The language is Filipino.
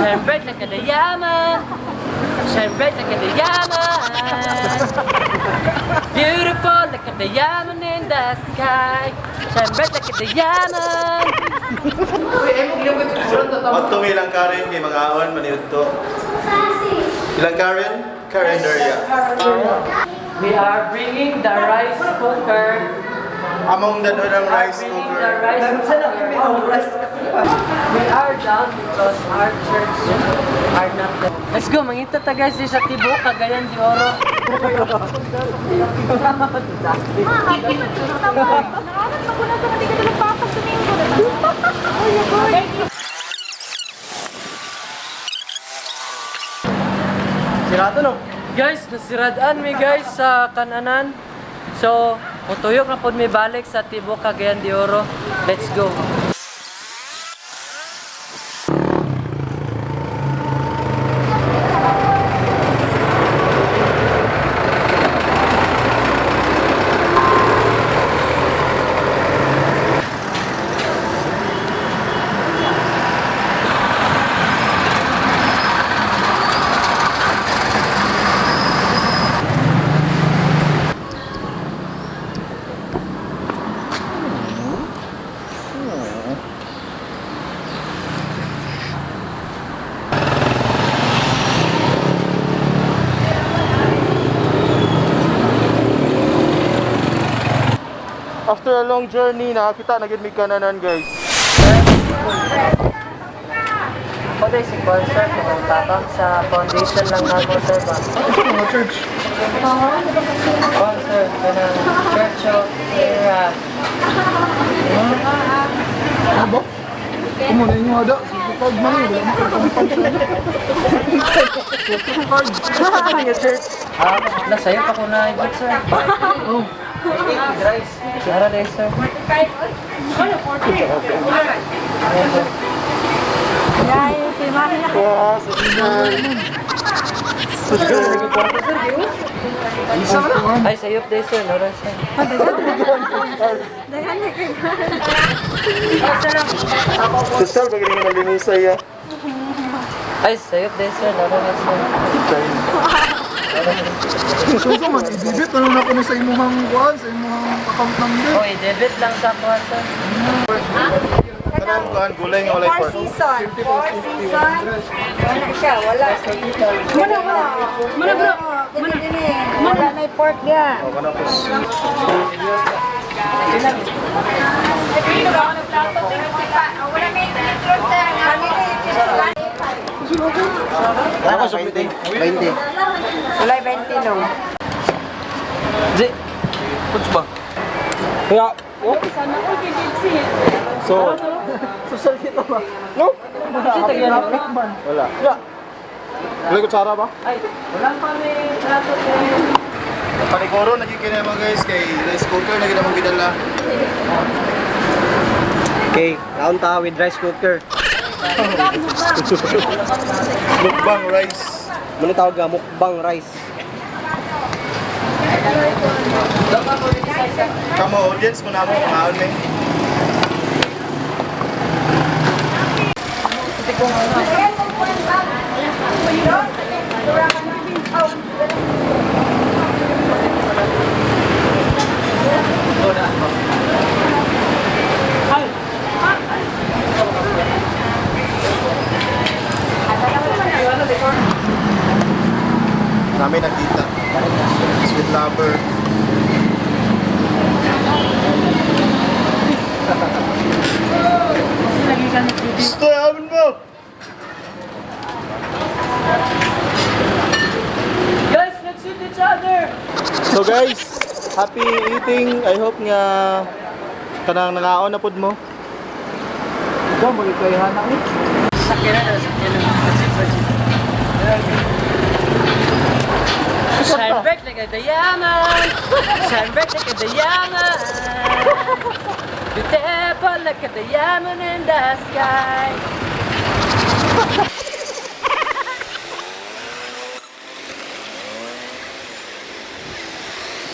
Shine bright like a diamond. Shine bright like a diamond. Beautiful like a diamond in the sky. Shine bright like a diamond. At ilang Karen kay mag-awan maniyod to. Ilang Karen? Karen Daria. We are bringing the rice cooker. Among the doon ang rice Bringing cooker. the rice cooker. We are down because our church are not there. Let's go, mangita ta guys sa Tibo, Cagayan de Oro. Sirato no? Guys, nasiradaan mi guys sa kananan. So, mutuyok na pod mi balik sa Tibo, Cagayan de Oro. Let's go. After a long journey, nakakita na gid mi kananan guys. Pwede si Concert, kung tatang sa foundation lang na mo sir ba? Ito mga church. Concert, kanang Church of Era. Ano ba? Kumo na inyo ada. Pag mani, wala mo kang Church. Nasa'yo pa ko na ibig sir. Oh. Tara dahil sir. Wow, sa inay. Ay, sayop dahil sir. Nora sir. Social, bagay nga malinisay ya. Ay, sayop dahil sir. Nora sir. Suso man, i-debit na lang ako na sa imuhang kuhan, sa imuhang account number. Okay, debit lang sa kuha sir. Kanang kuhan, gulay nga walay pork. Four season. Wala siya, wala. Muna bro. Wala na yung pork niya. O, kanang pus. Ako sa 20. Wala 20 no. Di. Kuts ba? Kaya, so, social kita ba? No? Wala. Ya. Wala kutsara ba? Ay, walang pa may trato sir. Paniguro, nagkikina mga guys, kay rice cooker na ginamang gidala. Okay, kaunta with rice cooker. Mukbang rice. Muna tawag nga, mukbang rice. Kamo audience mo na mo, pangaon na namin nakita. Sweet lover. Gusto yaman mo! Guys, let's shoot each other! So guys, happy eating. I hope nga kanang nangaon na pud mo. Ikaw, magkikayahan na eh. Sakyan na, sakyan na. Shine bright like a diamond. Shine bright like a diamond. Beautiful like a diamond in the sky.